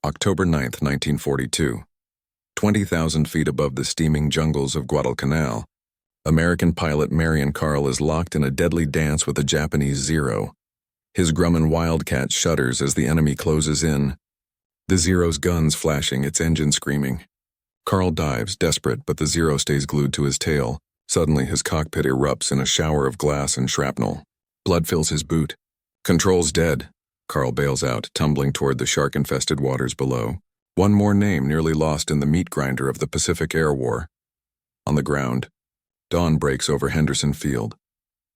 October 9, 1942. 20,000 feet above the steaming jungles of Guadalcanal, American pilot Marion Carl is locked in a deadly dance with a Japanese Zero. His Grumman Wildcat shudders as the enemy closes in, the Zero's guns flashing, its engine screaming. Carl dives, desperate, but the Zero stays glued to his tail. Suddenly, his cockpit erupts in a shower of glass and shrapnel. Blood fills his boot. Control's dead. Carl bails out, tumbling toward the shark-infested waters below. One more name nearly lost in the meat grinder of the Pacific Air War. On the ground, dawn breaks over Henderson Field.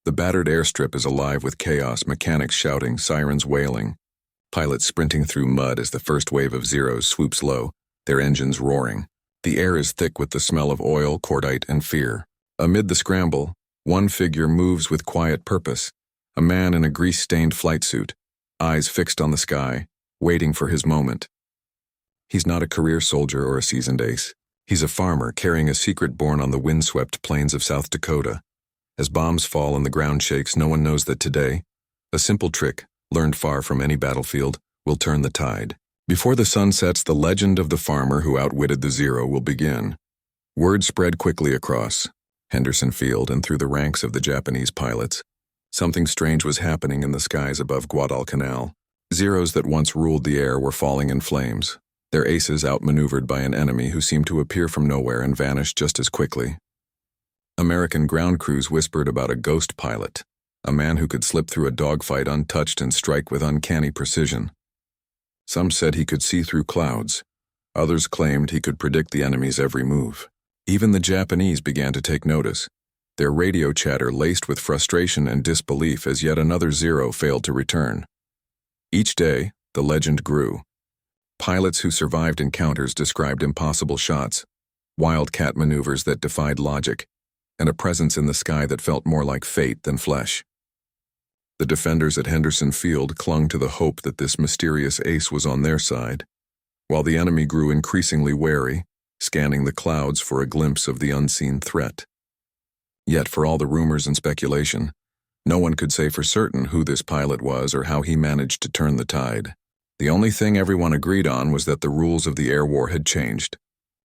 The battered airstrip is alive with chaos, mechanics shouting, sirens wailing. Pilots sprinting through mud as the first wave of Zeros swoops low, their engines roaring. The air is thick with the smell of oil, cordite, and fear. Amid the scramble, one figure moves with quiet purpose, a man in a grease-stained flight suit, eyes fixed on the sky, waiting for his moment. He's not a career soldier or a seasoned ace. He's a farmer carrying a secret born on the windswept plains of South Dakota. As bombs fall and the ground shakes, no one knows that today, a simple trick, learned far from any battlefield, will turn the tide. Before the sun sets, the legend of the farmer who outwitted the Zero will begin. Word spread quickly across Henderson Field and through the ranks of the Japanese pilots. Something strange was happening in the skies above Guadalcanal. Zeros that once ruled the air were falling in flames, their aces outmaneuvered by an enemy who seemed to appear from nowhere and vanish just as quickly. American ground crews whispered about a ghost pilot, a man who could slip through a dogfight untouched and strike with uncanny precision. Some said he could see through clouds. Others claimed he could predict the enemy's every move. Even the Japanese began to take notice, their radio chatter laced with frustration and disbelief as yet another Zero failed to return. Each day, the legend grew. Pilots who survived encounters described impossible shots, wildcat maneuvers that defied logic, and a presence in the sky that felt more like fate than flesh. The defenders at Henderson Field clung to the hope that this mysterious ace was on their side, while the enemy grew increasingly wary, scanning the clouds for a glimpse of the unseen threat. Yet, for all the rumors and speculation, no one could say for certain who this pilot was or how he managed to turn the tide. The only thing everyone agreed on was that the rules of the air war had changed,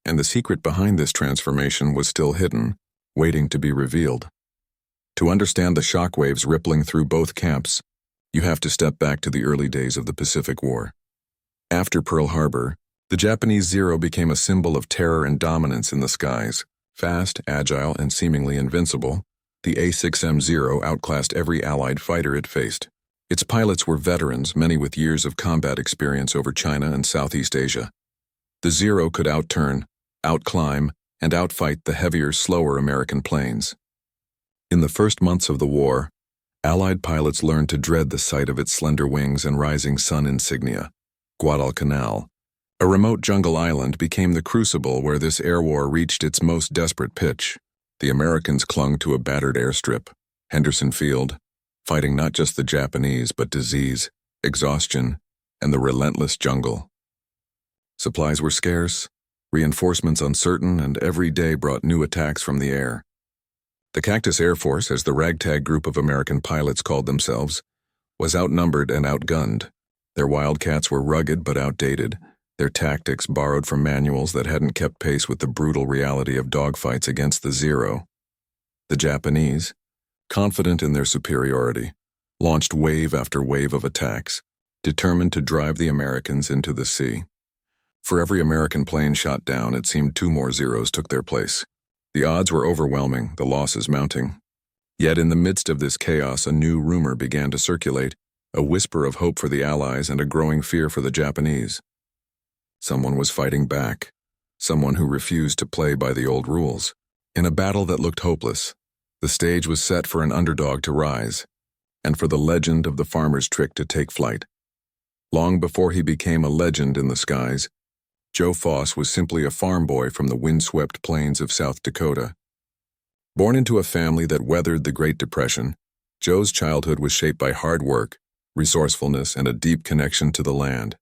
and the secret behind this transformation was still hidden, waiting to be revealed. To understand the shockwaves rippling through both camps, you have to step back to the early days of the Pacific War. After Pearl Harbor, the Japanese Zero became a symbol of terror and dominance in the skies. Fast, agile, and seemingly invincible, the A6M Zero outclassed every Allied fighter it faced. Its pilots were veterans, many with years of combat experience over China and Southeast Asia. The Zero could outturn, outclimb, and outfight the heavier, slower American planes. In the first months of the war, Allied pilots learned to dread the sight of its slender wings and rising sun insignia. Guadalcanal, a remote jungle island, became the crucible where this air war reached its most desperate pitch. The Americans clung to a battered airstrip, Henderson Field, fighting not just the Japanese but disease, exhaustion, and the relentless jungle. Supplies were scarce, reinforcements uncertain, and every day brought new attacks from the air. The Cactus Air Force, as the ragtag group of American pilots called themselves, was outnumbered and outgunned. Their Wildcats were rugged but outdated, their tactics borrowed from manuals that hadn't kept pace with the brutal reality of dogfights against the Zero. The Japanese, confident in their superiority, launched wave after wave of attacks, determined to drive the Americans into the sea. For every American plane shot down, it seemed two more Zeros took their place. The odds were overwhelming, the losses mounting. Yet in the midst of this chaos, a new rumor began to circulate, a whisper of hope for the Allies and a growing fear for the Japanese. Someone was fighting back, someone who refused to play by the old rules. In a battle that looked hopeless, the stage was set for an underdog to rise, and for the legend of the farmer's trick to take flight. Long before he became a legend in the skies, Joe Foss was simply a farm boy from the windswept plains of South Dakota. Born into a family that weathered the Great Depression, Joe's childhood was shaped by hard work, resourcefulness, and a deep connection to the land.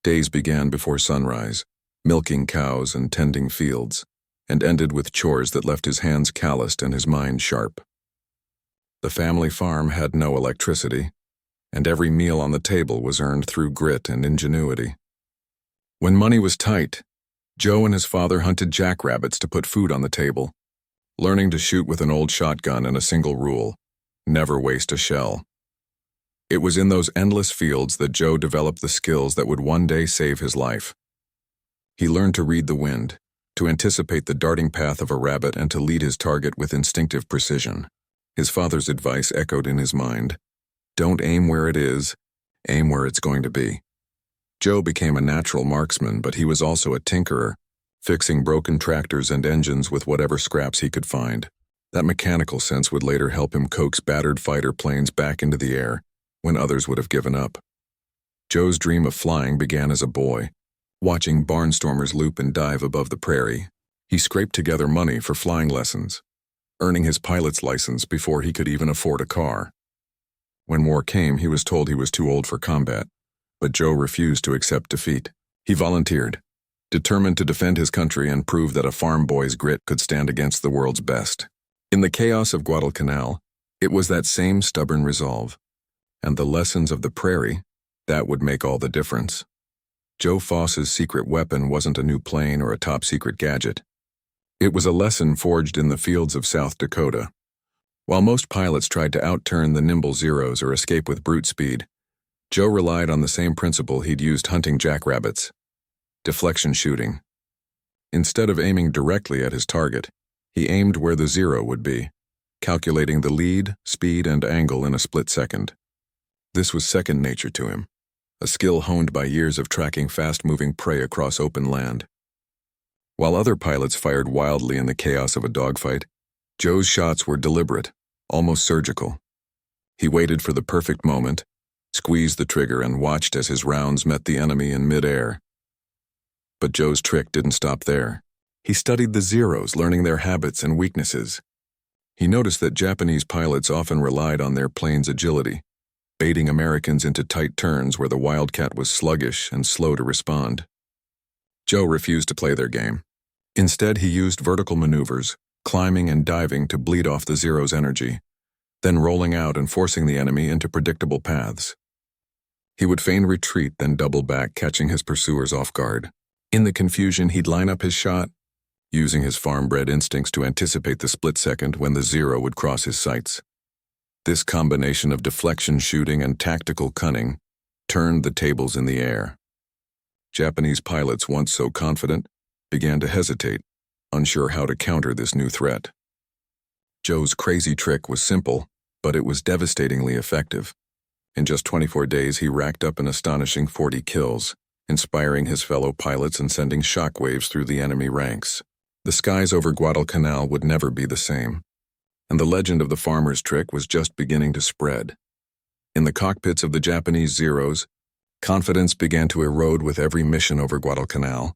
Days began before sunrise, milking cows and tending fields, and ended with chores that left his hands calloused and his mind sharp. The family farm had no electricity, and every meal on the table was earned through grit and ingenuity. When money was tight, Joe and his father hunted jackrabbits to put food on the table, learning to shoot with an old shotgun and a single rule: never waste a shell. It was in those endless fields that Joe developed the skills that would one day save his life. He learned to read the wind, to anticipate the darting path of a rabbit, and to lead his target with instinctive precision. His father's advice echoed in his mind: don't aim where it is, aim where it's going to be. Joe became a natural marksman, but he was also a tinkerer, fixing broken tractors and engines with whatever scraps he could find. That mechanical sense would later help him coax battered fighter planes back into the air when others would have given up. Joe's dream of flying began as a boy, watching barnstormers loop and dive above the prairie. He scraped together money for flying lessons, earning his pilot's license before he could even afford a car. When war came, he was told he was too old for combat, but Joe refused to accept defeat. He volunteered, determined to defend his country and prove that a farm boy's grit could stand against the world's best. In the chaos of Guadalcanal, it was that same stubborn resolve, and the lessons of the prairie, that would make all the difference. Joe Foss's secret weapon wasn't a new plane or a top-secret gadget. It was a lesson forged in the fields of South Dakota. While most pilots tried to outturn the nimble Zeros or escape with brute speed, Joe relied on the same principle he'd used hunting jackrabbits: deflection shooting. Instead of aiming directly at his target, he aimed where the Zero would be, calculating the lead, speed, and angle in a split second. This was second nature to him, a skill honed by years of tracking fast-moving prey across open land. While other pilots fired wildly in the chaos of a dogfight, Joe's shots were deliberate, almost surgical. He waited for the perfect moment, squeezed the trigger, and watched as his rounds met the enemy in mid-air. But Joe's trick didn't stop there. He studied the Zeros, learning their habits and weaknesses. He noticed that Japanese pilots often relied on their plane's agility, baiting Americans into tight turns where the Wildcat was sluggish and slow to respond. Joe refused to play their game. Instead, he used vertical maneuvers, climbing and diving to bleed off the Zero's energy, then rolling out and forcing the enemy into predictable paths. He would feign retreat, then double back, catching his pursuers off guard. In the confusion, he'd line up his shot, using his farm-bred instincts to anticipate the split second when the Zero would cross his sights. This combination of deflection shooting and tactical cunning turned the tables in the air. Japanese pilots, once so confident, began to hesitate, unsure how to counter this new threat. Joe's crazy trick was simple, but it was devastatingly effective. In just 24 days, he racked up an astonishing 40 kills, inspiring his fellow pilots and sending shockwaves through the enemy ranks. The skies over Guadalcanal would never be the same, and the legend of the farmer's trick was just beginning to spread. In the cockpits of the Japanese Zeros, confidence began to erode with every mission over Guadalcanal.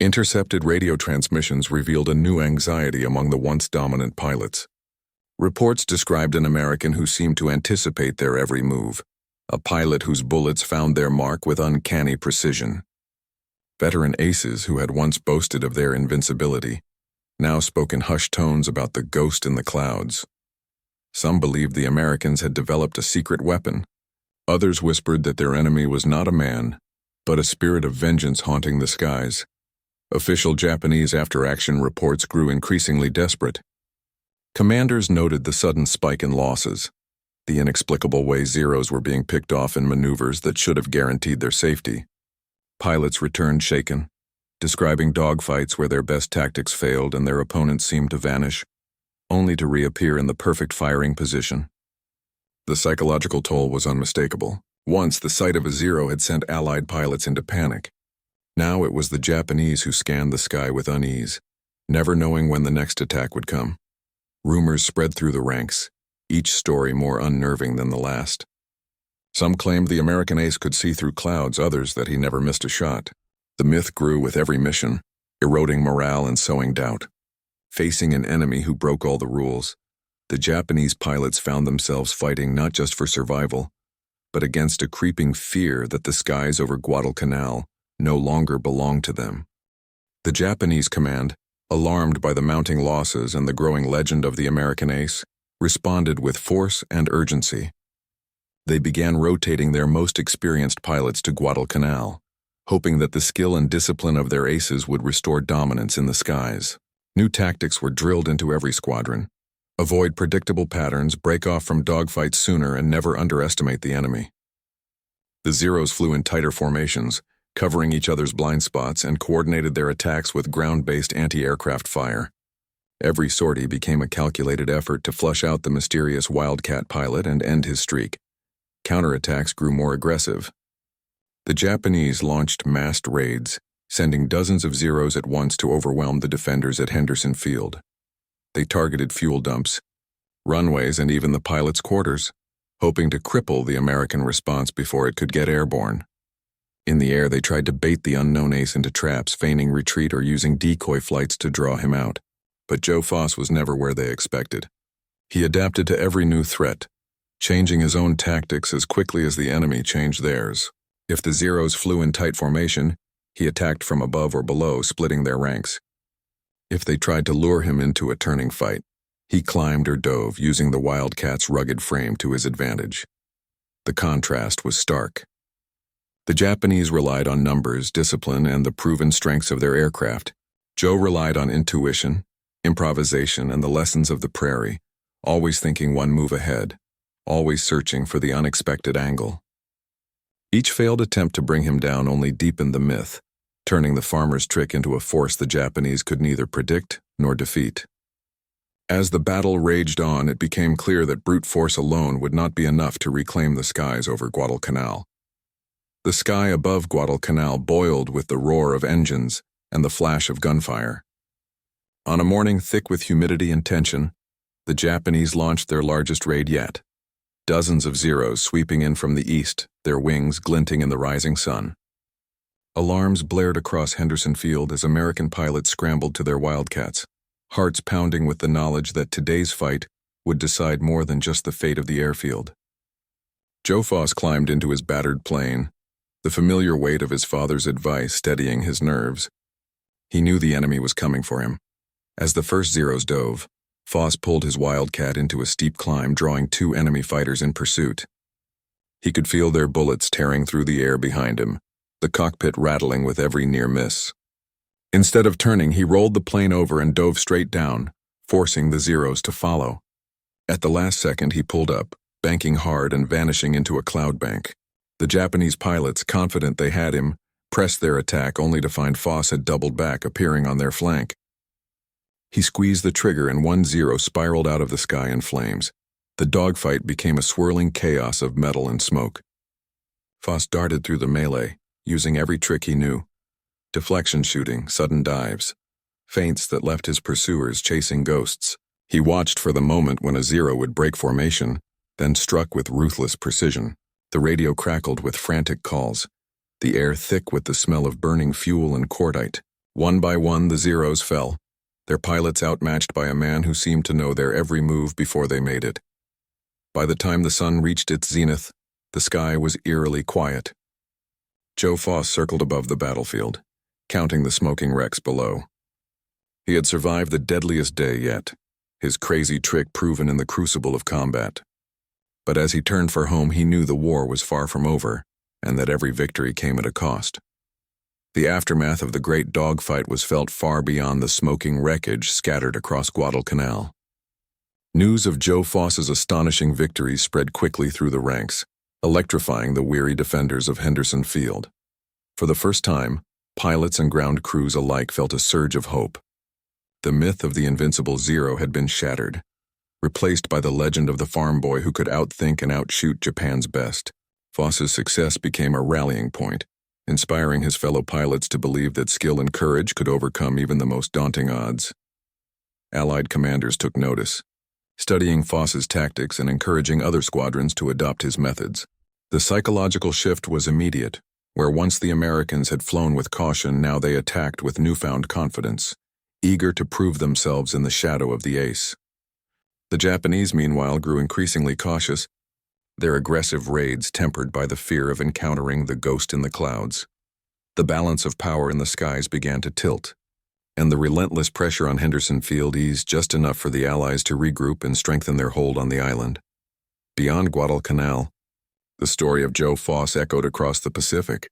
Intercepted radio transmissions revealed a new anxiety among the once dominant pilots. Reports described an American who seemed to anticipate their every move, a pilot whose bullets found their mark with uncanny precision. Veteran aces who had once boasted of their invincibility now spoke in hushed tones about the ghost in the clouds. Some believed the Americans had developed a secret weapon. Others whispered that their enemy was not a man, but a spirit of vengeance haunting the skies. Official Japanese after-action reports grew increasingly desperate. Commanders noted the sudden spike in losses, the inexplicable way Zeros were being picked off in maneuvers that should have guaranteed their safety. Pilots returned shaken, describing dogfights where their best tactics failed and their opponents seemed to vanish, only to reappear in the perfect firing position. The psychological toll was unmistakable. Once, the sight of a Zero had sent Allied pilots into panic. Now it was the Japanese who scanned the sky with unease, never knowing when the next attack would come. Rumors spread through the ranks, each story more unnerving than the last. Some claimed the American ace could see through clouds, others that he never missed a shot. The myth grew with every mission, eroding morale and sowing doubt. Facing an enemy who broke all the rules, the Japanese pilots found themselves fighting not just for survival, but against a creeping fear that the skies over Guadalcanal no longer belonged to them. The Japanese command, alarmed by the mounting losses and the growing legend of the American ace, responded with force and urgency. They began rotating their most experienced pilots to Guadalcanal, hoping that the skill and discipline of their aces would restore dominance in the skies. New tactics were drilled into every squadron. Avoid predictable patterns, break off from dogfights sooner, and never underestimate the enemy. The Zeros flew in tighter formations, covering each other's blind spots, and coordinated their attacks with ground-based anti-aircraft fire. Every sortie became a calculated effort to flush out the mysterious Wildcat pilot and end his streak. Counterattacks grew more aggressive. The Japanese launched massed raids, sending dozens of Zeros at once to overwhelm the defenders at Henderson Field. They targeted fuel dumps, runways, and even the pilots' quarters, hoping to cripple the American response before it could get airborne. In the air, they tried to bait the unknown ace into traps, feigning retreat or using decoy flights to draw him out. But Joe Foss was never where they expected. He adapted to every new threat, changing his own tactics as quickly as the enemy changed theirs. If the Zeros flew in tight formation, he attacked from above or below, splitting their ranks. If they tried to lure him into a turning fight, he climbed or dove, using the Wildcat's rugged frame to his advantage. The contrast was stark. The Japanese relied on numbers, discipline, and the proven strengths of their aircraft. Joe relied on intuition, improvisation, and the lessons of the prairie, always thinking one move ahead, always searching for the unexpected angle. Each failed attempt to bring him down only deepened the myth, turning the farmer's trick into a force the Japanese could neither predict nor defeat. As the battle raged on, it became clear that brute force alone would not be enough to reclaim the skies over Guadalcanal. The sky above Guadalcanal boiled with the roar of engines and the flash of gunfire. On a morning thick with humidity and tension, the Japanese launched their largest raid yet. Dozens of Zeros sweeping in from the east, their wings glinting in the rising sun. Alarms blared across Henderson Field as American pilots scrambled to their Wildcats, hearts pounding with the knowledge that today's fight would decide more than just the fate of the airfield. Joe Foss climbed into his battered plane, the familiar weight of his father's advice steadying his nerves. He knew the enemy was coming for him. As the first Zeros dove, Foss pulled his Wildcat into a steep climb, drawing two enemy fighters in pursuit. He could feel their bullets tearing through the air behind him, the cockpit rattling with every near miss. Instead of turning, he rolled the plane over and dove straight down, forcing the Zeros to follow. At the last second, he pulled up, banking hard and vanishing into a cloud bank. The Japanese pilots, confident they had him, pressed their attack only to find Foss had doubled back, appearing on their flank. He squeezed the trigger and one Zero spiraled out of the sky in flames. The dogfight became a swirling chaos of metal and smoke. Foss darted through the melee, using every trick he knew. Deflection shooting, sudden dives, feints that left his pursuers chasing ghosts. He watched for the moment when a Zero would break formation, then struck with ruthless precision. The radio crackled with frantic calls, the air thick with the smell of burning fuel and cordite. One by one, the Zeros fell, their pilots outmatched by a man who seemed to know their every move before they made it. By the time the sun reached its zenith, the sky was eerily quiet. Joe Foss circled above the battlefield, counting the smoking wrecks below. He had survived the deadliest day yet, his crazy trick proven in the crucible of combat. But as he turned for home, he knew the war was far from over, and that every victory came at a cost. The aftermath of the great dogfight was felt far beyond the smoking wreckage scattered across Guadalcanal. News of Joe Foss's astonishing victories spread quickly through the ranks, electrifying the weary defenders of Henderson Field. For the first time, pilots and ground crews alike felt a surge of hope. The myth of the invincible Zero had been shattered, replaced by the legend of the farm boy who could outthink and outshoot Japan's best. Foss's success became a rallying point, inspiring his fellow pilots to believe that skill and courage could overcome even the most daunting odds. Allied commanders took notice, studying Foss's tactics and encouraging other squadrons to adopt his methods. The psychological shift was immediate, where once the Americans had flown with caution, now they attacked with newfound confidence, eager to prove themselves in the shadow of the ace. The Japanese, meanwhile, grew increasingly cautious, their aggressive raids tempered by the fear of encountering the ghost in the clouds. The balance of power in the skies began to tilt, and the relentless pressure on Henderson Field eased just enough for the Allies to regroup and strengthen their hold on the island. Beyond Guadalcanal, the story of Joe Foss echoed across the Pacific.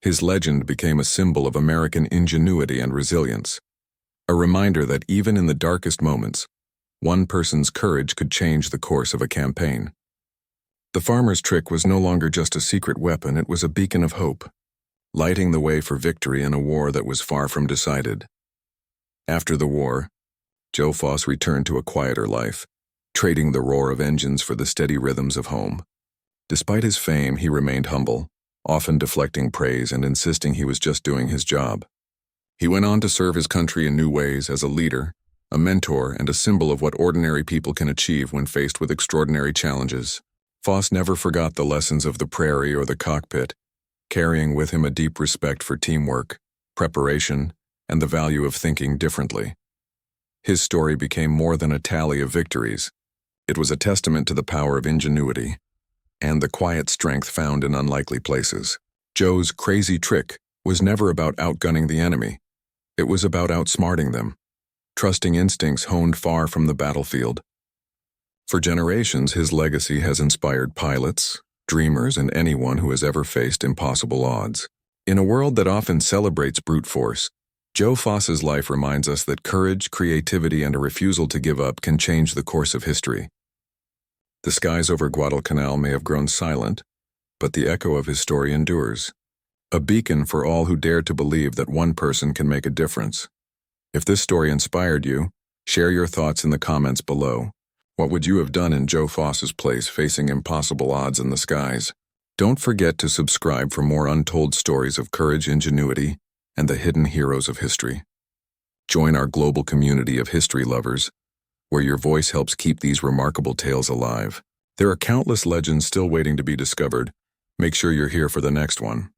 His legend became a symbol of American ingenuity and resilience, a reminder that even in the darkest moments, one person's courage could change the course of a campaign. The farmer's trick was no longer just a secret weapon, it was a beacon of hope, lighting the way for victory in a war that was far from decided. After the war, Joe Foss returned to a quieter life, trading the roar of engines for the steady rhythms of home. Despite his fame, he remained humble, often deflecting praise and insisting he was just doing his job. He went on to serve his country in new ways as a leader, a mentor, and a symbol of what ordinary people can achieve when faced with extraordinary challenges. Foss never forgot the lessons of the prairie or the cockpit, carrying with him a deep respect for teamwork, preparation, and the value of thinking differently. His story became more than a tally of victories. It was a testament to the power of ingenuity and the quiet strength found in unlikely places. Joe's crazy trick was never about outgunning the enemy. It was about outsmarting them, trusting instincts honed far from the battlefield. For generations, his legacy has inspired pilots, dreamers, and anyone who has ever faced impossible odds. In a world that often celebrates brute force, Joe Foss's life reminds us that courage, creativity, and a refusal to give up can change the course of history. The skies over Guadalcanal may have grown silent, but the echo of his story endures, a beacon for all who dare to believe that one person can make a difference. If this story inspired you, share your thoughts in the comments below. What would you have done in Joe Foss's place facing impossible odds in the skies? Don't forget to subscribe for more untold stories of courage, ingenuity, and the hidden heroes of history. Join our global community of history lovers, where your voice helps keep these remarkable tales alive. There are countless legends still waiting to be discovered. Make sure you're here for the next one.